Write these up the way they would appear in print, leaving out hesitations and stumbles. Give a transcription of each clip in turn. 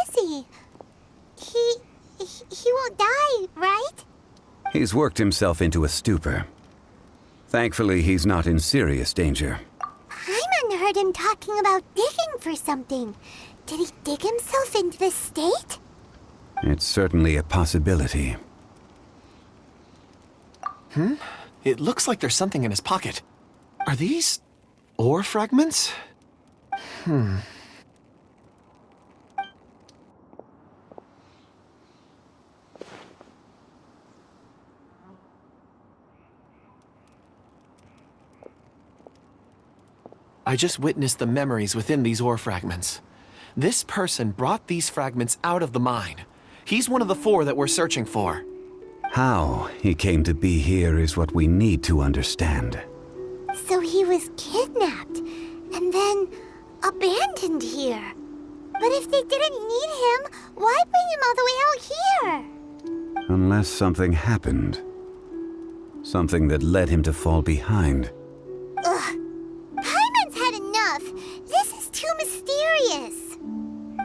is he? He won't die, right? He's worked himself into a stupor. Thankfully, he's not in serious danger. Paimon heard him talking about digging for something. Did he dig himself into this state? It's certainly a possibility. It looks like there's something in his pocket. Are these ore fragments? I just witnessed the memories within these ore fragments. This person brought these fragments out of the mine. He's one of the 4 that we're searching for. How he came to be here is what we need to understand. So he was kidnapped and then abandoned here. But if they didn't need him, why bring him all the way out here? Unless something happened. Something that led him to fall behind. Ugh. Paimon's had enough. This is too mysterious.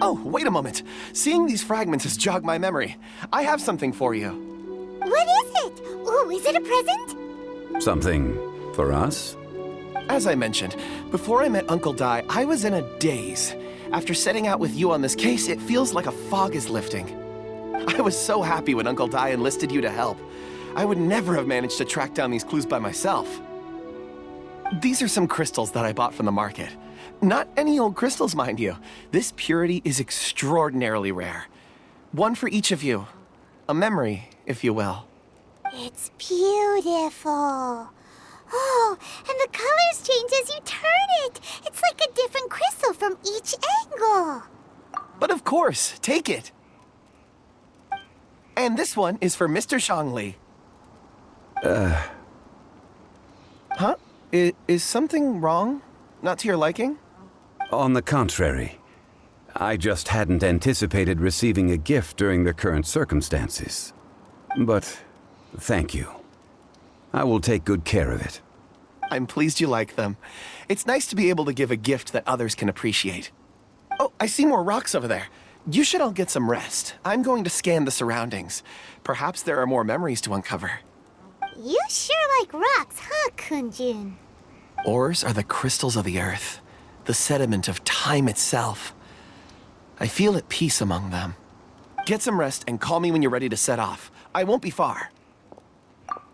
Oh, wait a moment. Seeing these fragments has jogged my memory. I have something for you. What is it? Ooh, is it a present? Something for us? As I mentioned, before I met Uncle Dai, I was in a daze. After setting out with you on this case, it feels like a fog is lifting. I was so happy when Uncle Dai enlisted you to help. I would never have managed to track down these clues by myself. These are some crystals that I bought from the market. Not any old crystals, mind you. This purity is extraordinarily rare. One for each of you. A memory, if you will. It's beautiful. Oh, and the colors change as you turn it. It's like a different crystal from each angle. But of course, take it. And this one is for Mr. Shangli. Huh? Is something wrong? Not to your liking? On the contrary. I just hadn't anticipated receiving a gift during the current circumstances. But thank you. I will take good care of it. I'm pleased you like them. It's nice to be able to give a gift that others can appreciate. Oh, I see more rocks over there. You should all get some rest. I'm going to scan the surroundings. Perhaps there are more memories to uncover. You sure like rocks, huh, Kunjun? Ores are the crystals of the earth, the sediment of time itself. I feel at peace among them. Get some rest and call me when you're ready to set off. I won't be far.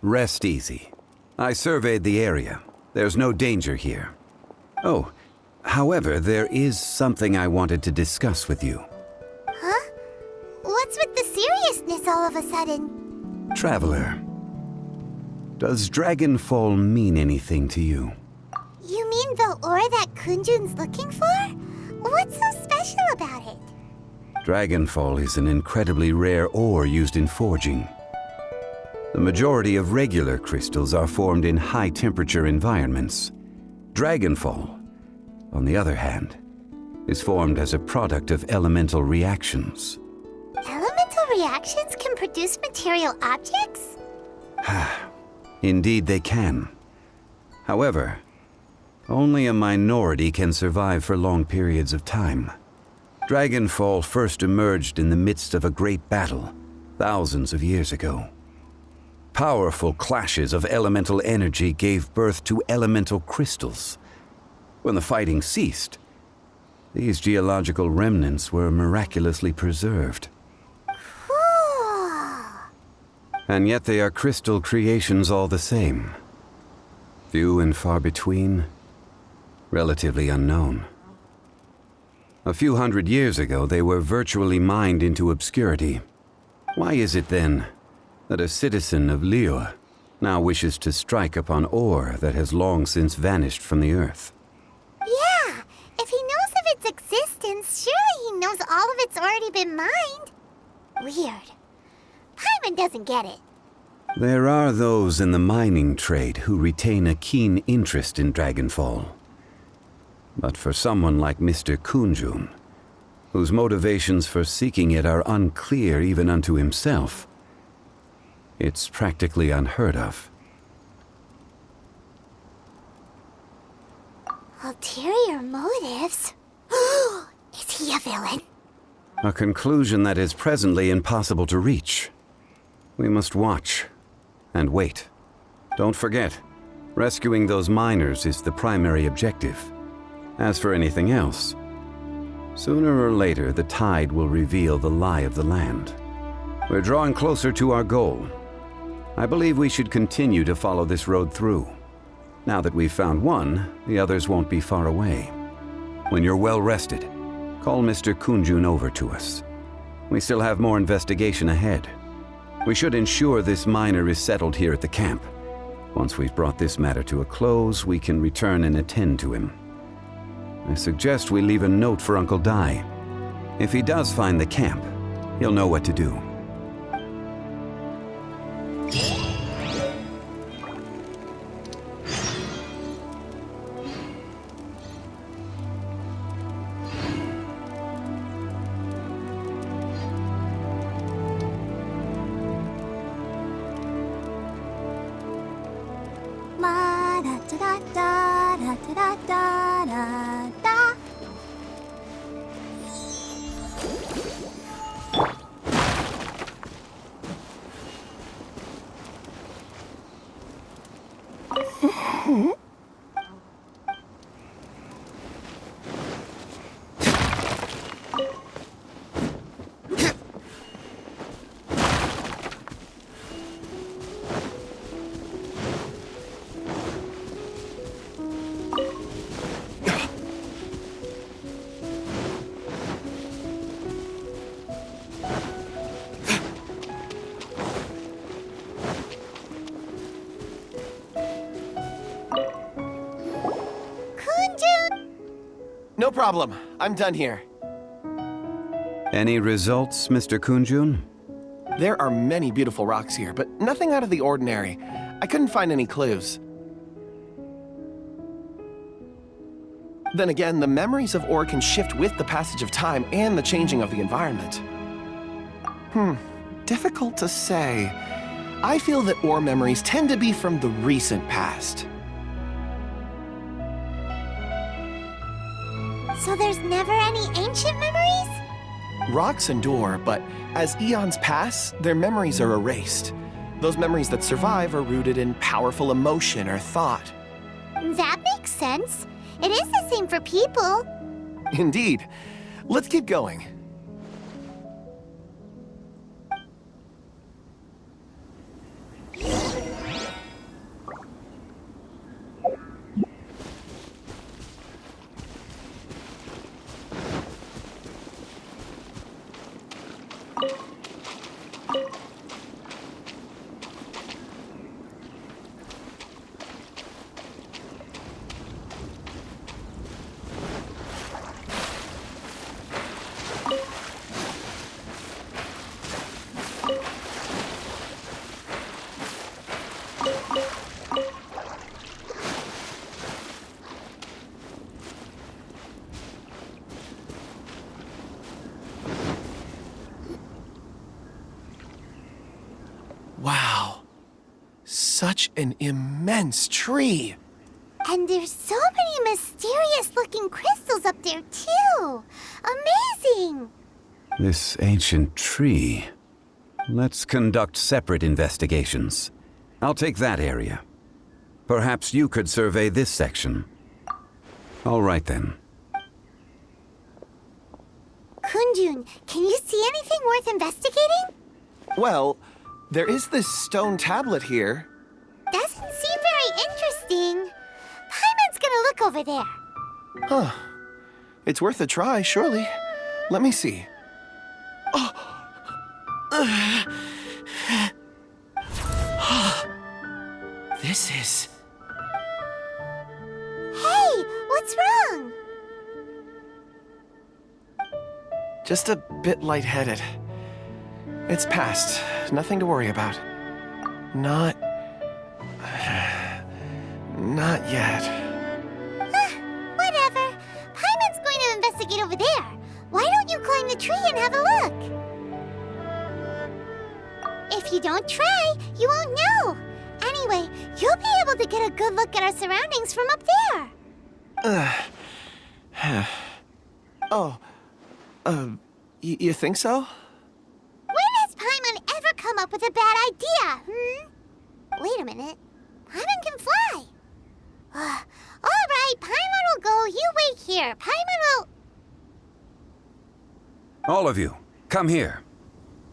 Rest easy. I surveyed the area. There's no danger here. Oh, however, there is something I wanted to discuss with you. Huh? What's with the seriousness all of a sudden? Traveler, does Dragonfall mean anything to you? You mean the ore that Kunjun's looking for? What's so special about it? Dragonfall is an incredibly rare ore used in forging. The majority of regular crystals are formed in high-temperature environments. Dragonfall, on the other hand, is formed as a product of elemental reactions. Elemental reactions can produce material objects? Indeed they can. However, only a minority can survive for long periods of time. Dragonfall first emerged in the midst of a great battle, thousands of years ago. Powerful clashes of elemental energy gave birth to elemental crystals. When the fighting ceased, these geological remnants were miraculously preserved. Cool. And yet they are crystal creations all the same. Few and far between, relatively unknown. A few hundred years ago, they were virtually mined into obscurity. Why is it then that a citizen of Liyue now wishes to strike upon ore that has long since vanished from the earth? Yeah, if he knows of its existence, surely he knows all of it's already been mined. Weird. Paimon doesn't get it. There are those in the mining trade who retain a keen interest in Dragonfall. But for someone like Mr. Kunjun, whose motivations for seeking it are unclear even unto himself, it's practically unheard of. Ulterior motives? Is he a villain? A conclusion that is presently impossible to reach. We must watch and wait. Don't forget, rescuing those miners is the primary objective. As for anything else, sooner or later the tide will reveal the lie of the land. We're drawing closer to our goal. I believe we should continue to follow this road through. Now that we've found one, the others won't be far away. When you're well rested, call Mr. Kunjun over to us. We still have more investigation ahead. We should ensure this miner is settled here at the camp. Once we've brought this matter to a close, we can return and attend to him. I suggest we leave a note for Uncle Dai. If he does find the camp, he'll know what to do. Ma da da da da da da da da. Kunjun! No problem. I'm done here. Any results, Mr. Kunjun? There are many beautiful rocks here, but nothing out of the ordinary. I couldn't find any clues. Then again, the memories of ore can shift with the passage of time and the changing of the environment. Difficult to say. I feel that ore memories tend to be from the recent past. So there's never any ancient memories? Rocks endure, but as eons pass, their memories are erased. Those memories that survive are rooted in powerful emotion or thought. That makes sense. It is the same for people. Indeed. Let's keep going. Wow. Such an immense tree. And there's so many mysterious-looking crystals up there, too. Amazing! This ancient tree. Let's conduct separate investigations. I'll take that area. Perhaps you could survey this section. All right then. Kunjun, can you see anything worth investigating? Well, there is this stone tablet here. Doesn't seem very interesting. Paimon's gonna look over there. Huh. It's worth a try, surely. Let me see. This is... Hey, what's wrong? just a bit lightheaded. It's past. Nothing to worry about. Not yet. Whatever. Paimon's going to investigate over there. Why don't you climb the tree and have a look? If you don't try, you won't know. Anyway, you'll be able to get a good look at our surroundings from up there. You think so? When has Paimon ever come up with a bad idea, Wait a minute. Paimon can fly. All right, Paimon will go. You wait here. Paimon will... All of you, come here.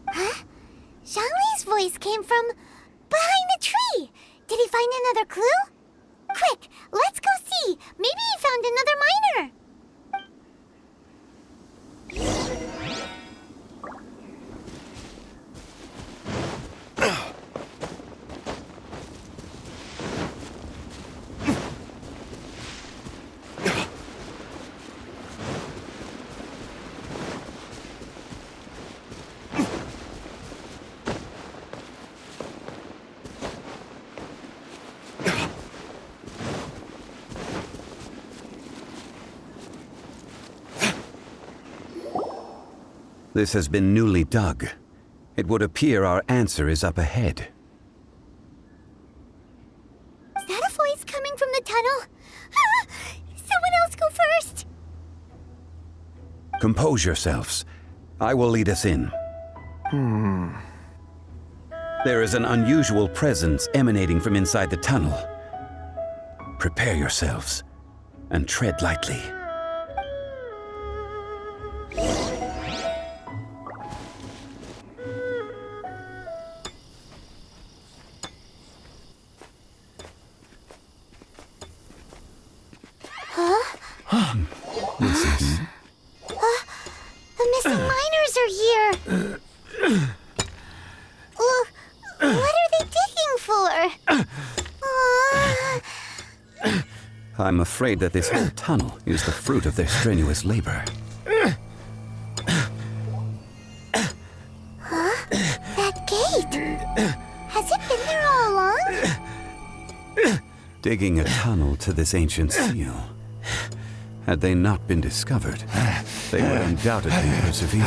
Huh? Zhongli's voice came from behind the tree. Did he find another clue? Quick, let's go see. Maybe he found another miner. This has been newly dug. It would appear our answer is up ahead. Is that a voice coming from the tunnel? Someone else go first. Compose yourselves. I will lead us in. There is an unusual presence emanating from inside the tunnel. Prepare yourselves and tread lightly. The missing miners are here. What are they digging for? I'm afraid that this whole tunnel is the fruit of their strenuous labor. That gate. Has it been there all along? Digging a tunnel to this ancient seal. Had they not been discovered, they would undoubtedly persevere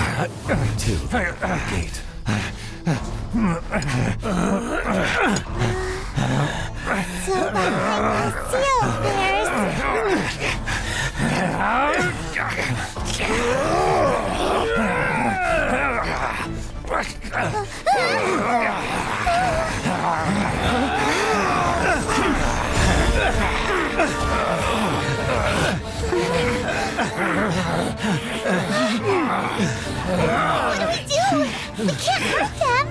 until the gate. So behind the seal there's... What do we do? We can't hurt them.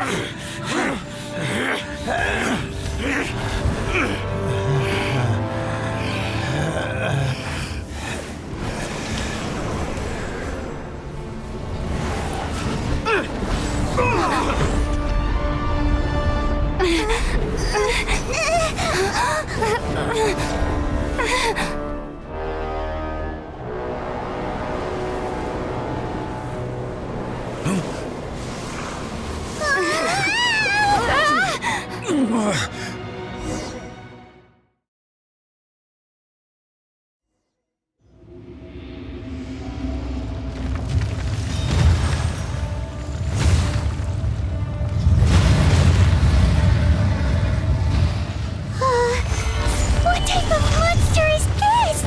What type of monster is this?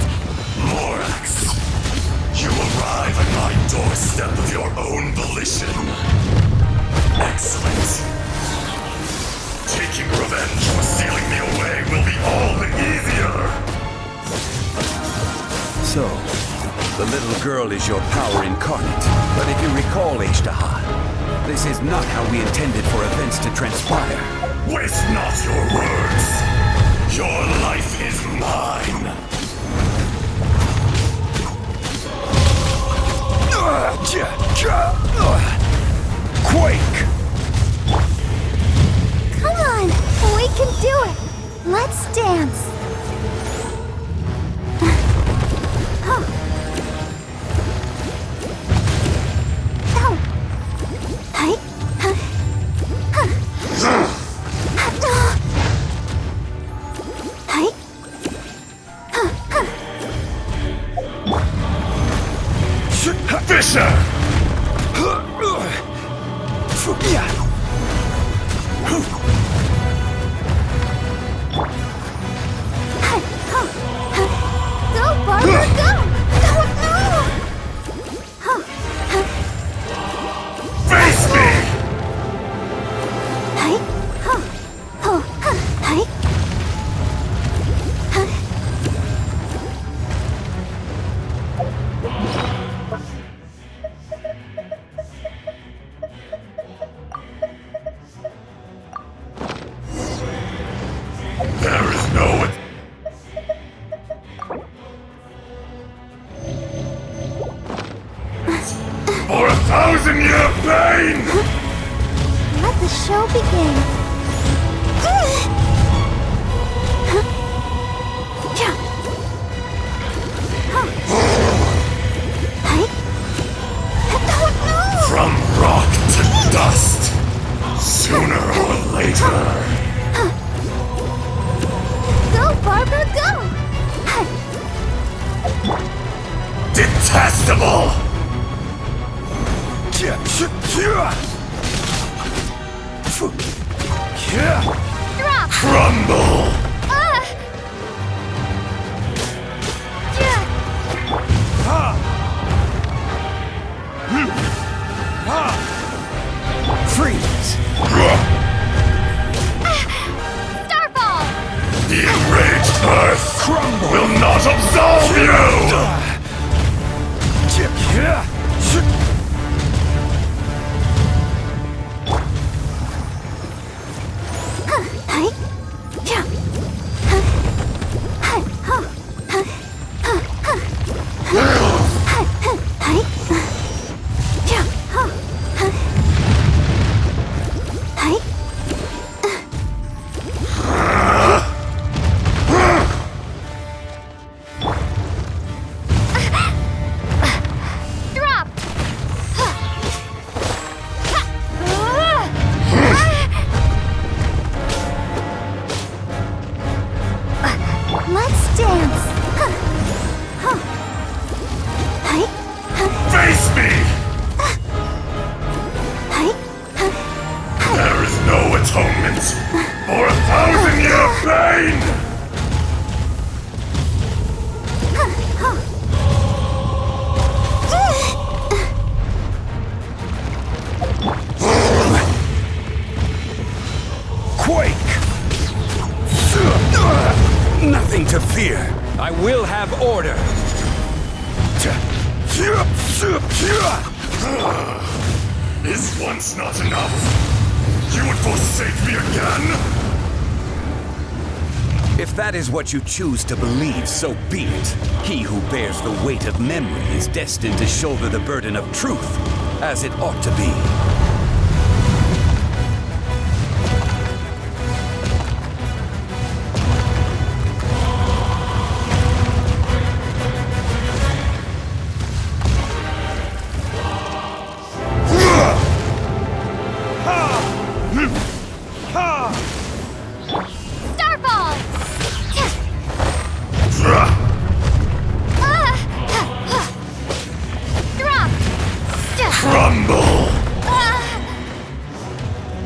Morax, you arrive at my doorstep of your own volition. Excellent. Taking revenge for sealing me away will be all the easier. So, the little girl is your power incarnate. But if you recall, Ishtaha, this is not how we intended for events to transpire. Waste not your words. Your life is mine. Quake! Come on, we can do it. Let's dance. Oh. Hi. Hi. Fisher! Go, Barbara, go! 1,000-year pain! Let the show begin. From rock to dust, sooner or later. Go, Barbara, go! Detestable! Drop! Crumble! Freeze! Starfall! The enraged Earth will not absolve you! Drop! Let's dance! Face me! There is no atonement for 1,000-year pain! Quake! Nothing to fear. I will have order. Is once not enough? You would forsake me again? If that is what you choose to believe, so be it. He who bears the weight of memory is destined to shoulder the burden of truth, as it ought to be. Starfall! Drop! Crumble!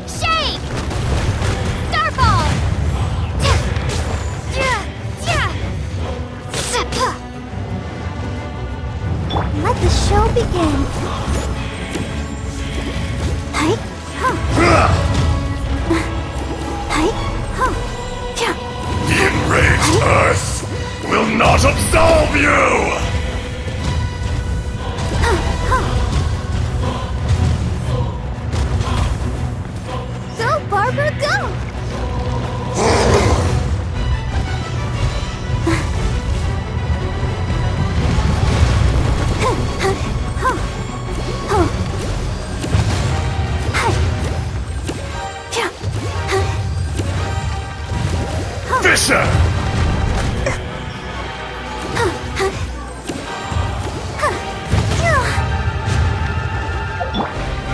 Shake! Starfall! Let the show begin. The enraged Earth will not absolve you! Go, Barbara, go! Fisher!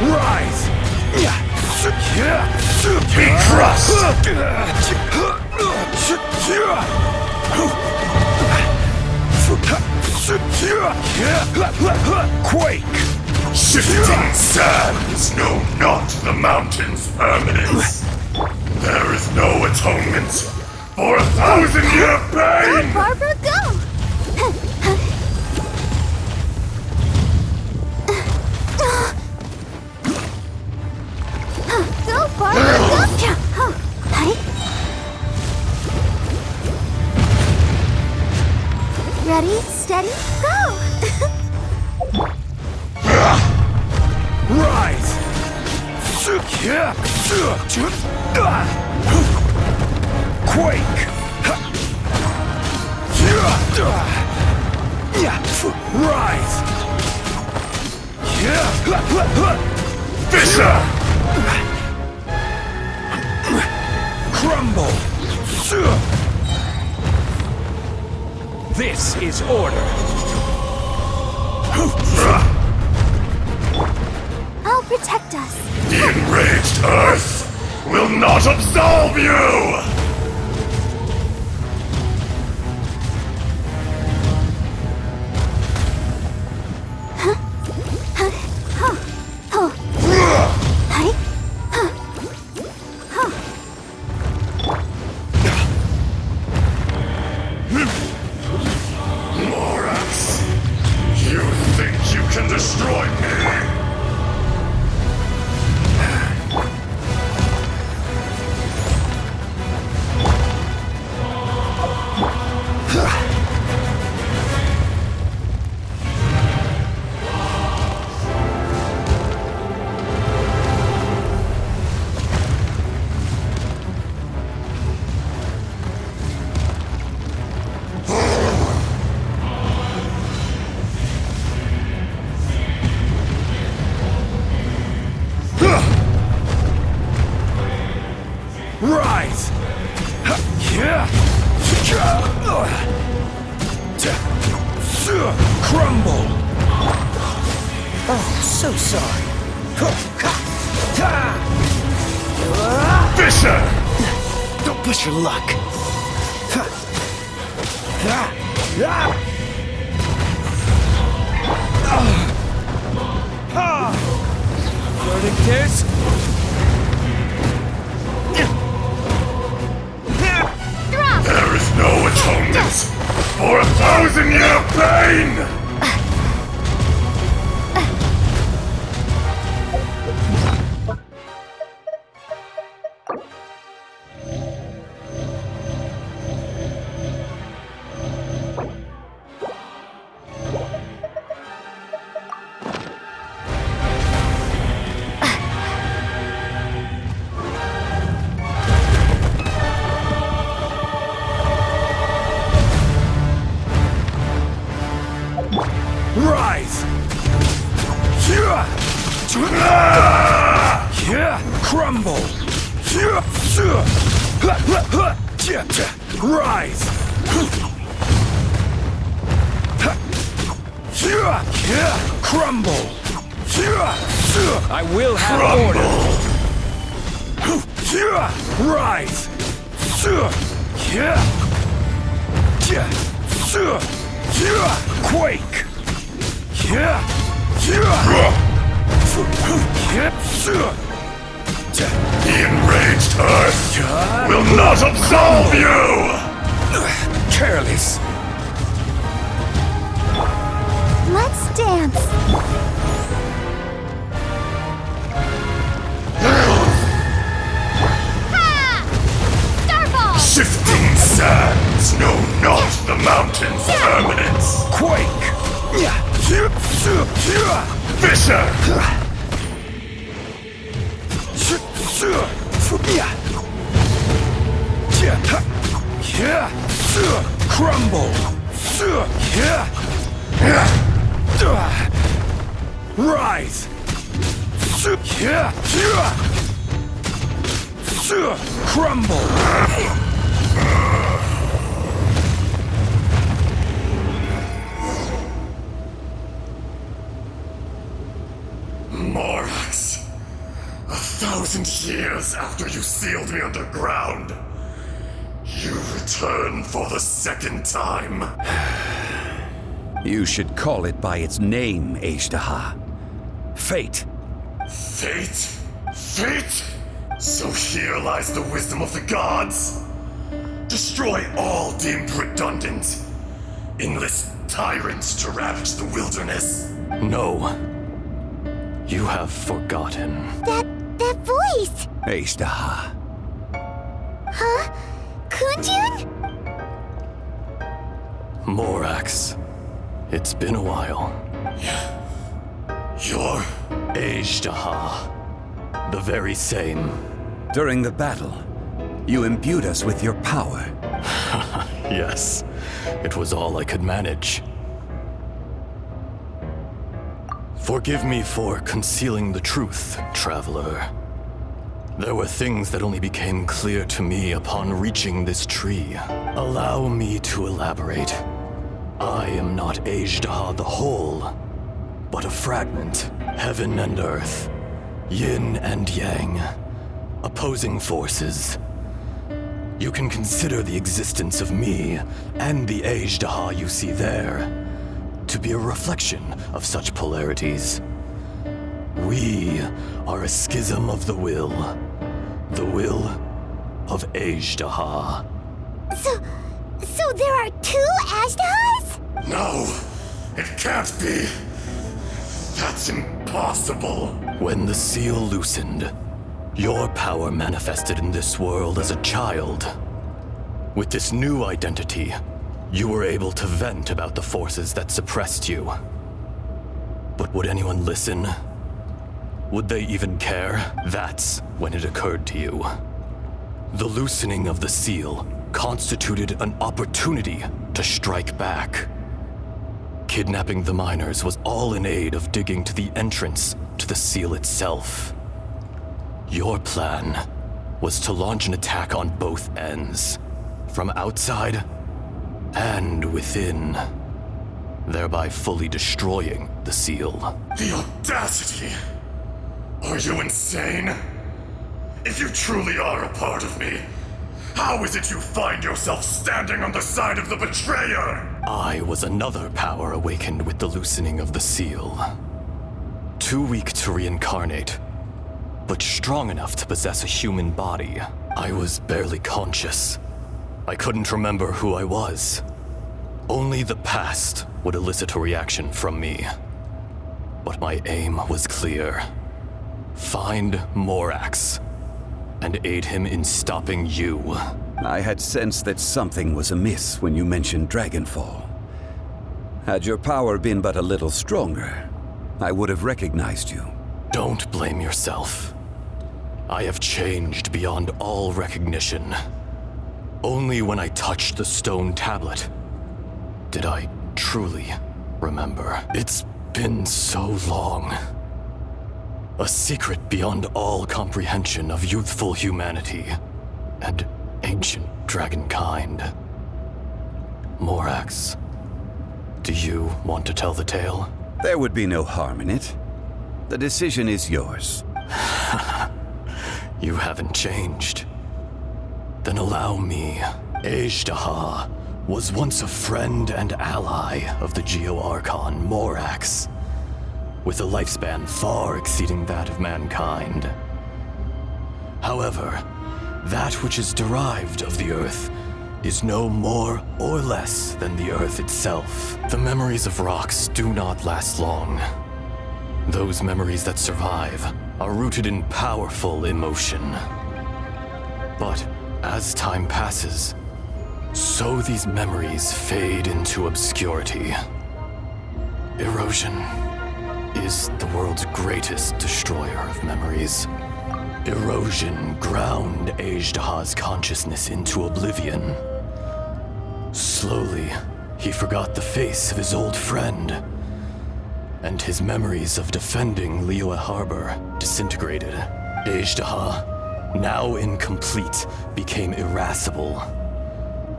Rise! Be crushed! Quake! Shifting sands know not the mountain's permanence. There is no atonement for 1,000-year pain! Barbara, go! Go, Barbara, go! Ready, steady, go! Rise! Quake! Rise! Fisher! Crumble! This is order. I'll protect us. The enraged Earth will not absolve you! Morax, you think you can destroy me? Rise! Crumble! Oh, so sorry. Fisher! Don't push your luck. Verdict is... There is no atonement for 1,000-year pain! Rise! Crumble! Rise! Crumble! I will have order! Rise! Quake! The enraged Earth will not absolve you! Careless! Let's dance. Ha! Starfall! Shifting sands know not the mountain's permanence. Quake! Fisher! Crumble! Rise! Crumble! Morax, 1,000 years after you sealed me underground, you return for the second time. You should call it by its name, Ashtaha. Fate. Fate? Fate? So here lies the wisdom of the gods. Destroy all deemed redundant. Enlist tyrants to ravage the wilderness. No. You have forgotten. That voice! Ashtaha. Huh? Kunjun? Morax. It's been a while. You're... Ashtaha. The very same. During the battle, you imbued us with your power. Yes. It was all I could manage. Forgive me for concealing the truth, traveler. There were things that only became clear to me upon reaching this tree. Allow me to elaborate. I am not Ajdaha the whole, but a fragment. Heaven and earth, yin and yang, opposing forces. You can consider the existence of me and the Ajdaha you see there to be a reflection of such polarities. We are a schism of the will of Ajdaha. So there are two Ajdahas? No, it can't be. That's impossible. When the seal loosened, your power manifested in this world as a child. With this new identity, you were able to vent about the forces that suppressed you. But would anyone listen? Would they even care? That's when it occurred to you. The loosening of the seal constituted an opportunity to strike back. Kidnapping the miners was all in aid of digging to the entrance to the seal itself. Your plan was to launch an attack on both ends, from outside and within, thereby fully destroying the seal. The audacity! Are you insane? If you truly are a part of me, how is it you find yourself standing on the side of the betrayer? I was another power awakened with the loosening of the seal. Too weak to reincarnate, but strong enough to possess a human body. I was barely conscious. I couldn't remember who I was. Only the past would elicit a reaction from me. But my aim was clear. Find Morax and aid him in stopping you. I had sensed that something was amiss when you mentioned Dragonfall. Had your power been but a little stronger, I would have recognized you. Don't blame yourself. I have changed beyond all recognition. Only when I touched the stone tablet did I truly remember. It's been so long. A secret beyond all comprehension of youthful humanity and ancient dragonkind. Morax, do you want to tell the tale? There would be no harm in it. The decision is yours. You haven't changed. Then allow me. Ajdaha was once a friend and ally of the Geo-Archon Morax, with a lifespan far exceeding that of mankind. However, that which is derived of the Earth is no more or less than the Earth itself. The memories of rocks do not last long. Those memories that survive are rooted in powerful emotion. But as time passes, so these memories fade into obscurity. Erosion is the world's greatest destroyer of memories. Erosion ground Ajdaha's consciousness into oblivion. Slowly, he forgot the face of his old friend, and his memories of defending Liyue Harbor disintegrated. Ajdaha, now incomplete, became irascible,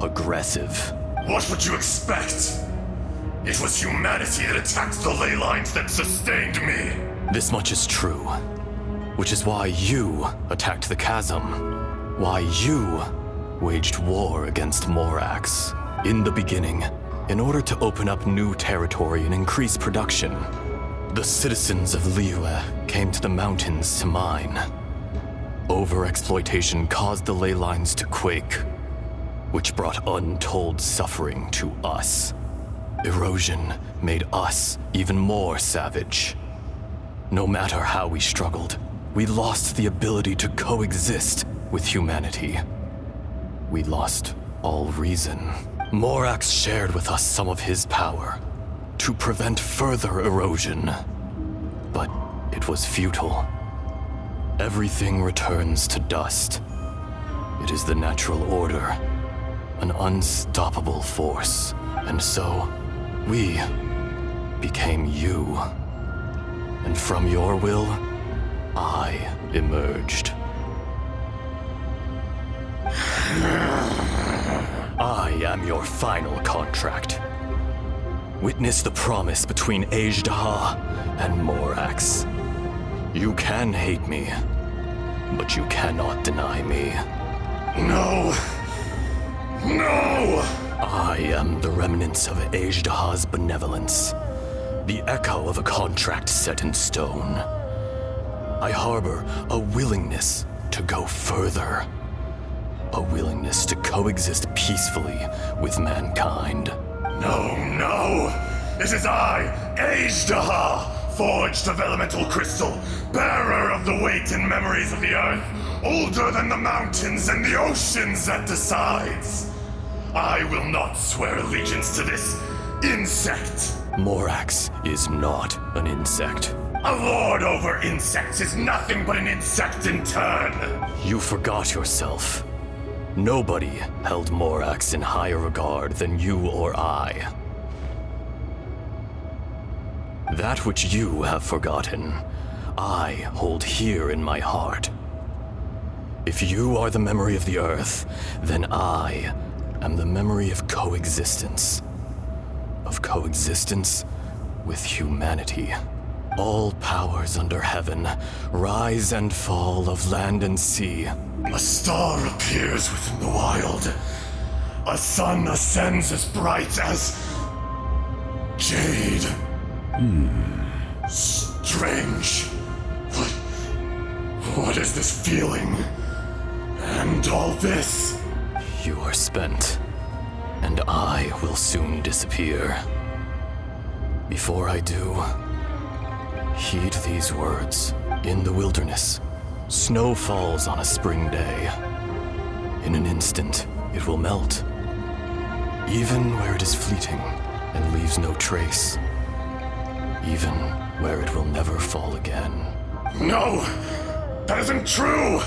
aggressive. What would you expect? It was humanity that attacked the ley lines that sustained me. This much is true, which is why you attacked the chasm, why you waged war against Morax. In the beginning, in order to open up new territory and increase production, the citizens of Liyue came to the mountains to mine. Overexploitation caused the ley lines to quake, which brought untold suffering to us. Erosion made us even more savage. No matter how we struggled, we lost the ability to coexist with humanity. We lost all reason. Morax shared with us some of his power to prevent further erosion, but it was futile. Everything returns to dust. It is the natural order, an unstoppable force, and so we became you. And from your will, I emerged. I am your final contract. Witness the promise between Ajdaha and Morax. You can hate me, but you cannot deny me. No! No! I am the remnants of Ajdaha's benevolence, the echo of a contract set in stone. I harbor a willingness to go further, a willingness to coexist peacefully with mankind. No, no! It is I, Ajdaha, forged of elemental crystal, bearer of the weight and memories of the earth, older than the mountains and the oceans that decides. I will not swear allegiance to this insect. Morax is not an insect. A lord over insects is nothing but an insect in turn. You forgot yourself. Nobody held Morax in higher regard than you or I. That which you have forgotten, I hold here in my heart. If you are the memory of the earth, then I am the memory of coexistence. Of coexistence with humanity. All powers under heaven, rise and fall of land and sea. A star appears within the wild. A sun ascends as bright as jade. Strange. What is this feeling? And all this? You are spent, and I will soon disappear. Before I do, heed these words. In the wilderness, snow falls on a spring day. In an instant, it will melt, even where it is fleeting and leaves no trace, even where it will never fall again. No! That isn't true!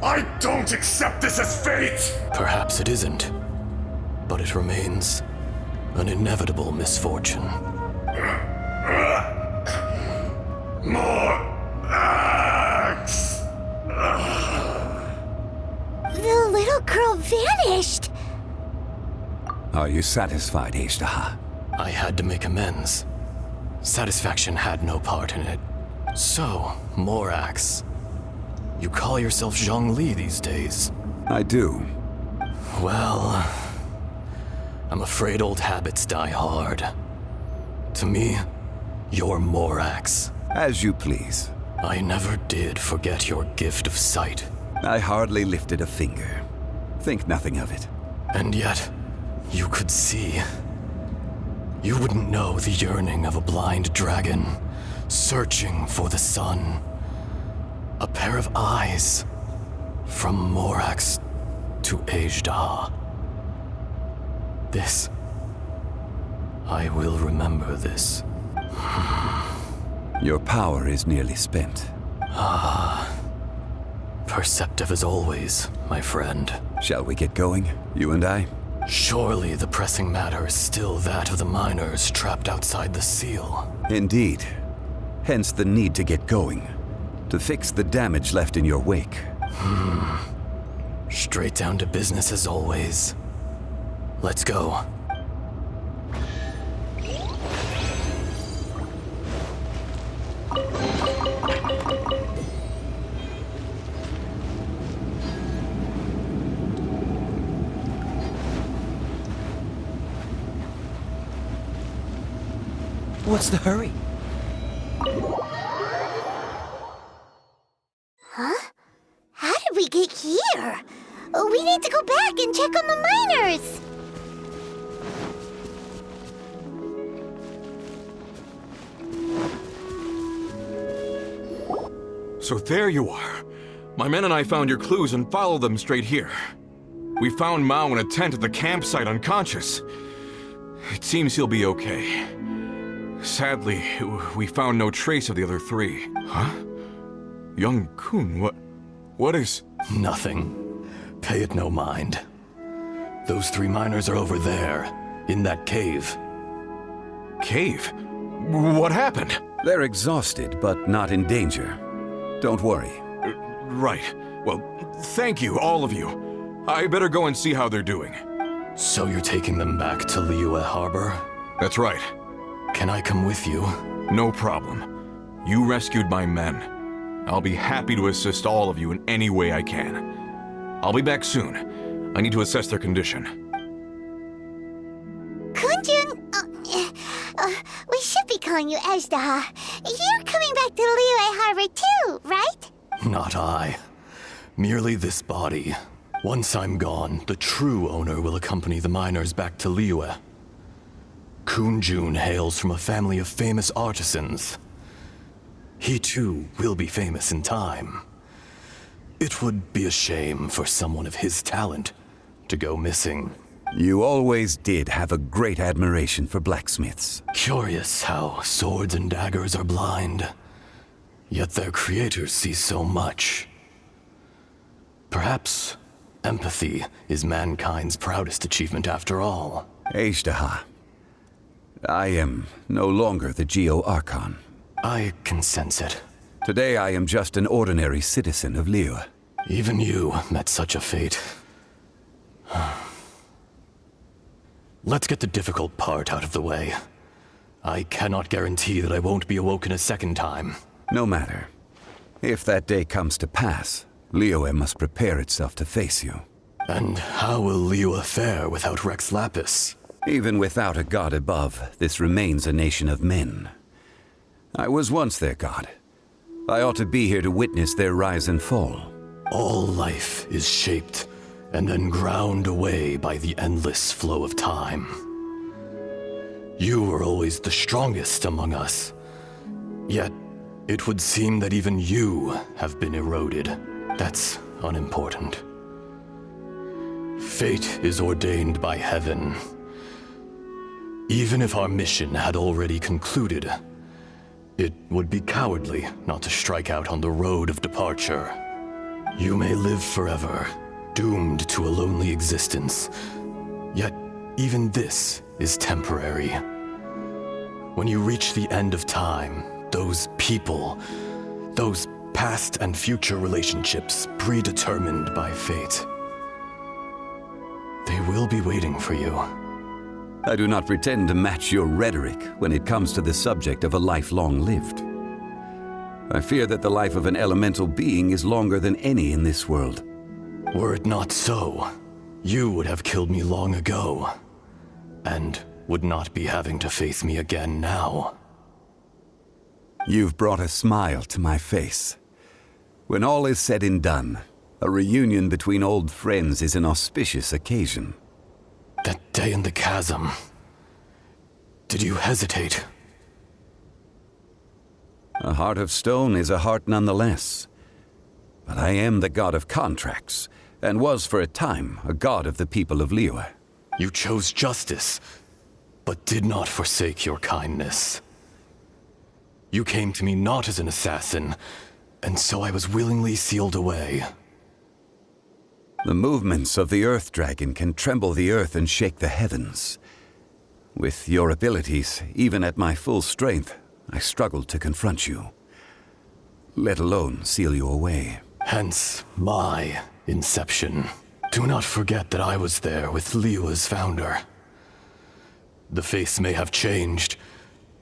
I don't accept this as fate! Perhaps it isn't, but it remains an inevitable misfortune. More axe! The little girl vanished. Are you satisfied, Ajdaha? I had to make amends. Satisfaction had no part in it. So, Morax, you call yourself Zhongli these days. I do. Well, I'm afraid old habits die hard. To me, you're Morax. As you please. I never did forget your gift of sight. I hardly lifted a finger. Think nothing of it. And yet, you could see. You wouldn't know the yearning of a blind dragon, searching for the sun. A pair of eyes, from Morax to Ajdaha. This. I will remember this. Your power is nearly spent. Perceptive as always, my friend. Shall we get going, you and I? Surely the pressing matter is still that of the miners trapped outside the seal. Indeed. Hence the need to get going. To fix the damage left in your wake. Straight down to business as always. Let's go. What's the hurry? Huh? How did we get here? We need to go back and check on the miners. So there you are. My men and I found your clues and followed them straight here. We found Mao in a tent at the campsite unconscious. It seems he'll be okay. Sadly, we found no trace of the other three. Huh? Young Kun, what is... Nothing. Pay it no mind. Those three miners are over there, in that cave. Cave? What happened? They're exhausted, but not in danger. Don't worry. Right. Well, thank you, all of you. I better go and see how they're doing. So you're taking them back to Liyue Harbor? That's right. Can I come with you? No problem. You rescued my men. I'll be happy to assist all of you in any way I can. I'll be back soon. I need to assess their condition. Kunjun, we should be calling you Ezdaha. You're coming back to Liyue Harbor too, right? Not I. Merely this body. Once I'm gone, the true owner will accompany the miners back to Liyue. Kunjun hails from a family of famous artisans. He too will be famous in time. It would be a shame for someone of his talent to go missing. You always did have a great admiration for blacksmiths. Curious how swords and daggers are blind, yet their creators see so much. Perhaps empathy is mankind's proudest achievement after all. Ezdaha, I am no longer the Geo-Archon. I can sense it. Today I am just an ordinary citizen of Liyue. Even you met such a fate. Let's get the difficult part out of the way. I cannot guarantee that I won't be awoken a second time. No matter. If that day comes to pass, Liyue must prepare itself to face you. And how will Liyue fare without Rex Lapis? Even without a god above, this remains a nation of men. I was once their god. I ought to be here to witness their rise and fall. All life is shaped and then ground away by the endless flow of time. You were always the strongest among us. Yet, it would seem that even you have been eroded. That's unimportant. Fate is ordained by heaven. Even if our mission had already concluded, it would be cowardly not to strike out on the road of departure. You may live forever, doomed to a lonely existence. Yet, even this is temporary. When you reach the end of time, those people, those past and future relationships predetermined by fate, they will be waiting for you. I do not pretend to match your rhetoric when it comes to the subject of a life long lived. I fear that the life of an elemental being is longer than any in this world. Were it not so, you would have killed me long ago, and would not be having to face me again now. You've brought a smile to my face. When all is said and done, a reunion between old friends is an auspicious occasion. That day in the chasm, did you hesitate? A heart of stone is a heart nonetheless. But I am the god of contracts, and was for a time a god of the people of Liyue. You chose justice, but did not forsake your kindness. You came to me not as an assassin, and so I was willingly sealed away. The movements of the Earth Dragon can tremble the earth and shake the heavens. With your abilities, even at my full strength, I struggled to confront you, let alone seal you away. Hence my inception. Do not forget that I was there with Liyue's founder. The face may have changed,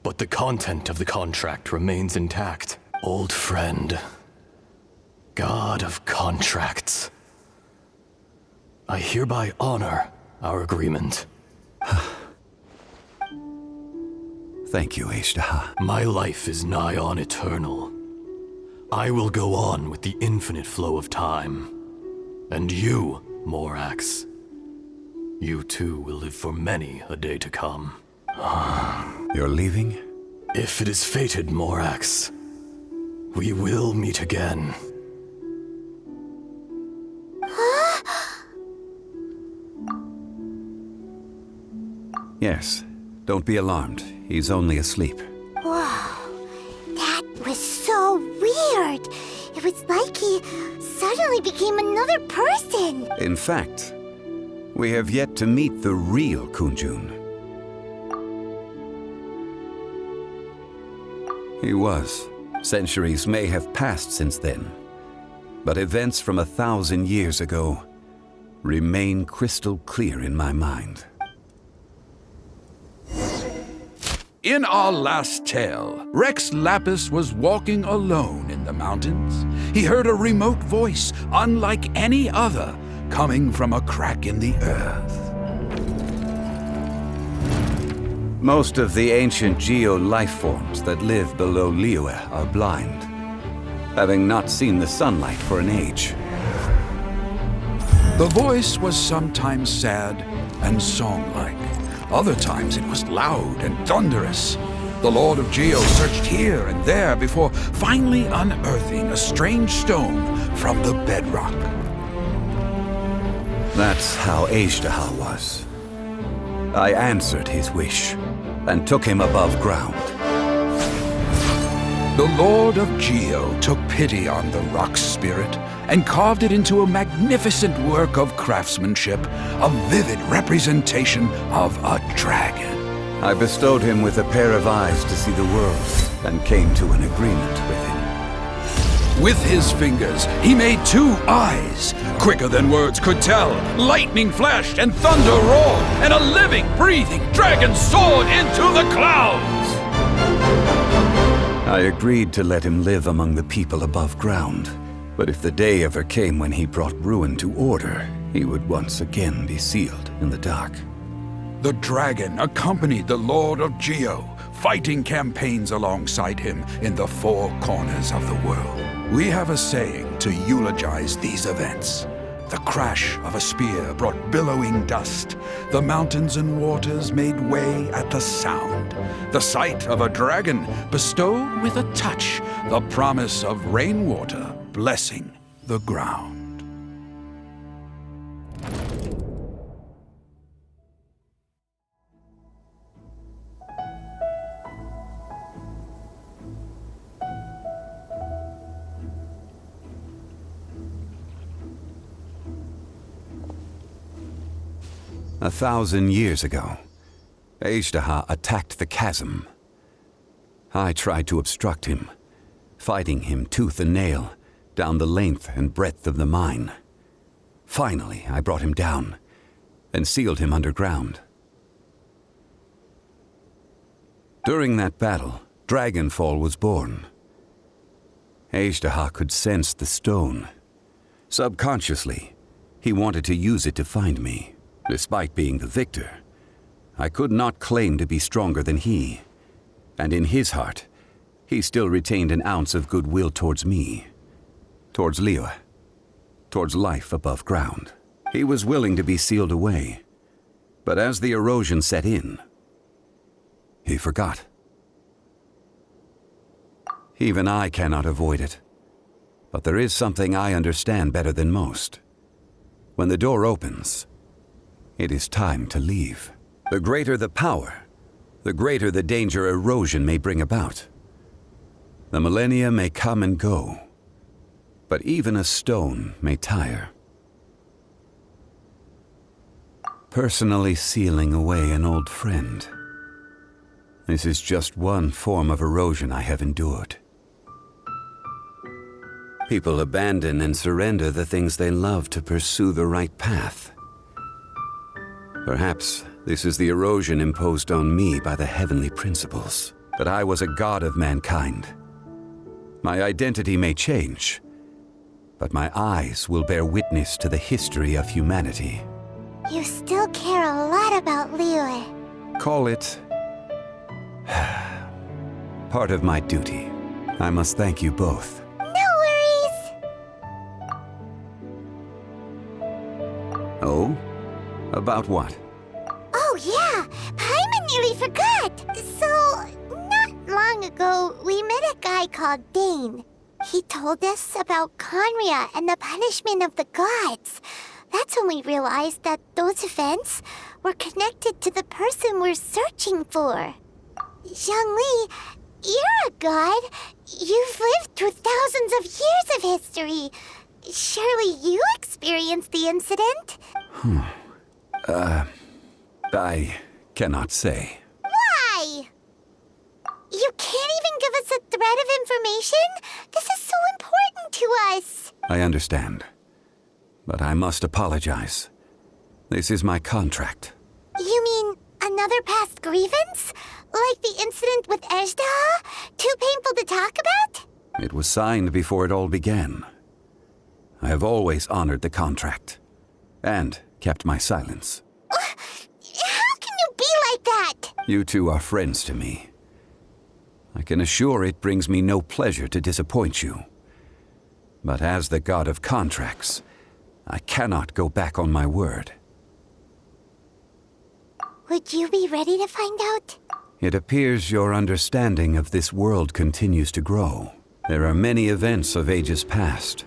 but the content of the contract remains intact. Old friend, god of contracts. I hereby honor our agreement. Thank you, Ezdaha. My life is nigh on eternal. I will go on with the infinite flow of time. And you, Morax, you too will live for many a day to come. You're leaving? If it is fated, Morax, we will meet again. Yes. Don't be alarmed. He's only asleep. Whoa, that was so weird. It was like he suddenly became another person. In fact, we have yet to meet the real Kunjun. He was. Centuries may have passed since then, but events from 1,000 years ago remain crystal clear in my mind. In our last tale, Rex Lapis was walking alone in the mountains. He heard a remote voice, unlike any other, coming from a crack in the earth. Most of the ancient geo life forms that live below Liyue are blind, having not seen the sunlight for an age. The voice was sometimes sad and song-like. Other times it was loud and thunderous. The Lord of Geo searched here and there before finally unearthing a strange stone from the bedrock. That's how Azhdaha was. I answered his wish and took him above ground. The Lord of Geo took pity on the rock spirit and carved it into a magnificent work of craftsmanship, a vivid representation of a dragon. I bestowed him with a pair of eyes to see the world and came to an agreement with him. With his fingers, he made 2 eyes. Quicker than words could tell, lightning flashed and thunder roared, and a living, breathing dragon soared into the clouds. I agreed to let him live among the people above ground, but if the day ever came when he brought ruin to order, he would once again be sealed in the dark. The dragon accompanied the Lord of Geo, fighting campaigns alongside him in the 4 corners of the world. We have a saying to eulogize these events. The crash of a spear brought billowing dust. The mountains and waters made way at the sound. The sight of a dragon bestowed with a touch the promise of rainwater blessing the ground. A 1,000 years ago, Azhdaha attacked the chasm. I tried to obstruct him, fighting him tooth and nail down the length and breadth of the mine. Finally, I brought him down and sealed him underground. During that battle, Dragonfall was born. Azhdaha could sense the stone. Subconsciously, he wanted to use it to find me. Despite being the victor, I could not claim to be stronger than he, and in his heart, he still retained an ounce of goodwill towards me, towards Liyue, towards life above ground. He was willing to be sealed away, but as the erosion set in, he forgot. Even I cannot avoid it, but there is something I understand better than most. When the door opens, it is time to leave. The greater the power, the greater the danger erosion may bring about. The millennia may come and go, but even a stone may tire. Personally sealing away an old friend. This is just one form of erosion I have endured. People abandon and surrender the things they love to pursue the right path. Perhaps this is the erosion imposed on me by the heavenly principles, that I was a god of mankind. My identity may change, but my eyes will bear witness to the history of humanity. You still care a lot about Liyue. Call it part of my duty. I must thank you both. No worries. Oh? About what? Oh yeah, Paimon nearly forgot. So, not long ago, we met a guy called Dane. He told us about Conria and the punishment of the gods. That's when we realized that those events were connected to the person we're searching for. Zhongli, you're a god. You've lived through thousands of years of history. Surely you experienced the incident? I cannot say. Why? You can't even give us a information? This is so important to us. I understand. But I must apologize. This is my contract. You mean another past grievance? Like the incident with Ejda? Too painful to talk about? It was signed before it all began. I have always honored the contract. And kept my silence. How can you be like that? You two are friends to me. I can assure it brings me no pleasure to disappoint you. But as the god of contracts, I cannot go back on my word. Would you be ready to find out? It appears your understanding of this world continues to grow. There are many events of ages past,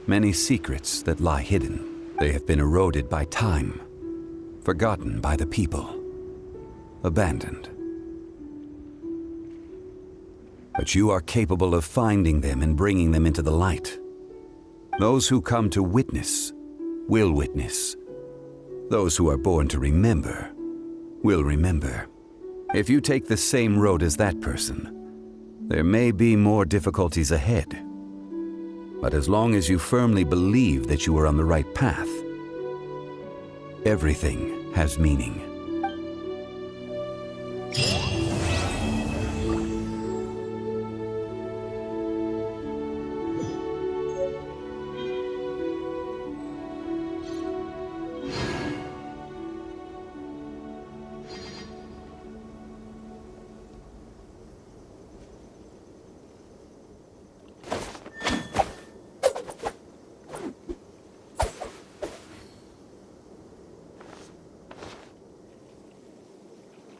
many secrets that lie hidden. They have been eroded by time, forgotten by the people, abandoned. But you are capable of finding them and bringing them into the light. Those who come to witness will witness. Those who are born to remember will remember. If you take the same road as that person, there may be more difficulties ahead. But as long as you firmly believe that you are on the right path, everything has meaning.